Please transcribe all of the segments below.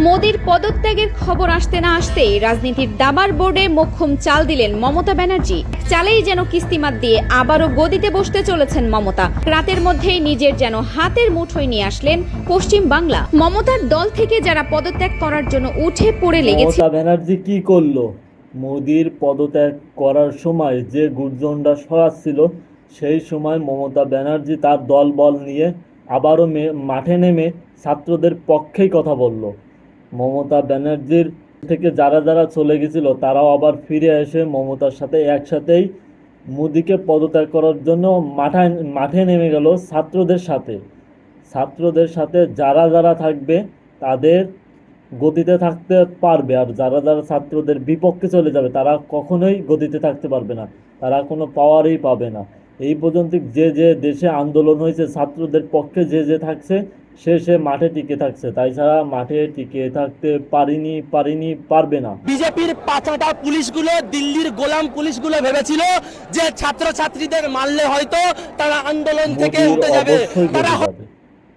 মোদির পদত্যাগের খবর আসতে না আসতেই রাজনীতির দাবার বোর্ডে মোক্ষম চাল দিলেন মমতা ব্যানার্জি। চালেই যেন কিস্তিমাত দিয়ে আবারও গদিতে বসতে চলেছেন মমতা। রাতের মধ্যেই নিজের যেন হাতের মুঠোয় নিয়ে আসলেন পশ্চিম বাংলা। মমতার দল থেকে যারা পদত্যাগ করার জন্য উঠে পড়ে লেগেছে। মমতা ব্যানার্জি কি করলো? মোদির পদত্যাগ করার সময় যে গুঞ্জনটা ছড়াচ্ছিল, সেই সময় মমতা ব্যানার্জি তার দলবল নিয়ে আবারও মাঠে নেমে ছাত্রদের পক্ষেই কথা বলল। মমতা ব্যানার্জির থেকে যারা যারা চলে গেছিল তারাও আবার ফিরে এসে মমতার সাথে একসাথেই মোদিকে পদত্যাগ করার জন্য মাঠে নেমে গেল ছাত্রদের সাথে যারা যারা থাকবে তাদের গতিতে থাকতে পারবে, আর যারা যারা ছাত্রদের বিপক্ষে চলে যাবে তারা কখনোই গতিতে থাকতে পারবে না, তারা কোনো পাওয়ারই পাবে না। এই পর্যন্ত যে যে দেশে আন্দোলন হয়েছে ছাত্রদের পক্ষে যে যে থাকছে সে মাঠে টিকে থাকছে, তাই ছাড়া মাঠে টিকে থাকতে পারবে না। বিজেপির পাঁচাটা পুলিশগুলো, দিল্লির গোলাম পুলিশগুলো ভেবেছিল যে ছাত্রছাত্রীদের মারলে হয়তো তারা আন্দোলন থেকে উঠে যাবে।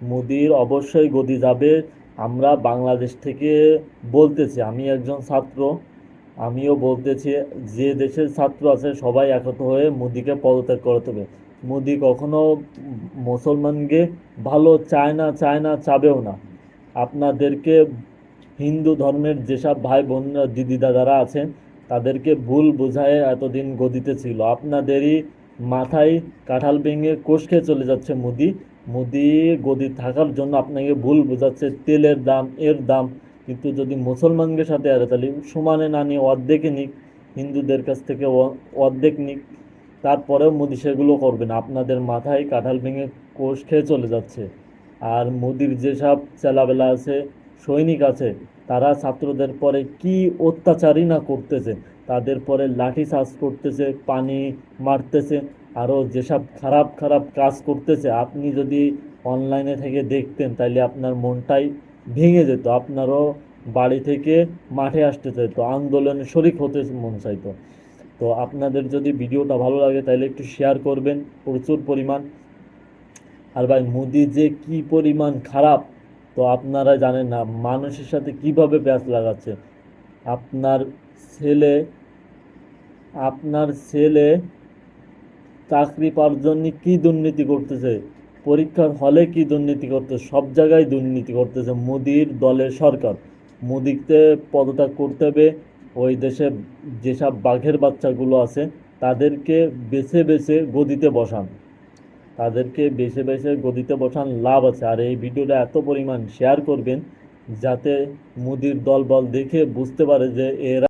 মোদির অবশ্যই গদি যাবে। আমরা বাংলাদেশ থেকে বলতেছি, আমি একজন ছাত্র, আমিও বলতেছি, যে দেশের ছাত্র আছে সবাই একত্র হয়ে মোদিকে পদত্যাগ করতে হবে। মোদি কখনো মুসলমানকে ভালো চায় না, চাবেও না। আপনাদেরকে হিন্দু ধর্মের যেসব ভাই বোনরা দিদি দাদারা আছেন তাদেরকে ভুল বোঝায় এতদিন গদিতে ছিল। আপনাদেরই মাথায় কাঁঠাল ভেঙে কোষ খেয়ে চলে যাচ্ছে মোদি গদি থাকার জন্য আপনাকে ভুল বোঝাচ্ছে, তেলের দাম এর দাম। কিন্তু যদি মুসলমানদের সাথে আরে তাহলে সমানে না নিয়ে অর্ধেকে নিক, হিন্দুদের কাছ থেকে অর্ধেক নিক, তারপরেও মোদি সেগুলো করবে না। আপনাদের মাথায় কাঁঠাল ভেঙে কোষ খেয়ে চলে যাচ্ছে। আর মোদির যেসব চেলাবেলা আছে, সৈনিক আছে, তারা ছাত্রদের পরে কি অত্যাচারই না করতেছে, তাদের পরে লাঠি চার্জ করতেছে, পানি মারতেছে, আরও যেসব খারাপ খারাপ কাজ করতেছে। আপনি যদি অনলাইনে থেকে দেখতেন তাহলে আপনার মনটাই ভেঙে যেত, আপনারও বাড়ি থেকে মাঠে আসতে চাইতো, আন্দোলনে শরিক হতে মন চাইতো। তো আপনাদের যদি ভিডিওটা ভালো লাগে তাহলে একটু শেয়ার করবেন প্রচুর পরিমাণ। আর ভাই, মোদি যে কি পরিমাণ খারাপ তো আপনারা জানেন না, মানুষের সাথে কিভাবে প্যাঁচ লাগাচ্ছে। আপনার ছেলে আপনার ছেলে চাকরি পাওয়ার জন্য কি দুর্নীতি করতেছে, পরীক্ষার হলে কি দুর্নীতি করতেছে, সব জায়গায় দুর্নীতি করতেছে মোদির দলের সরকার। মোদিকে পদত্যাগ করতে হবে। ওই দেশে যেসব বাঘের বাচ্চাগুলো আছে তাদেরকে বেছে বেছে গদিতে বসান, লাভ আছে। আর এই ভিডিওটা এত পরিমাণ শেয়ার করবেন যাতে মোদির দলবল দেখে বুঝতে পারে যে এরা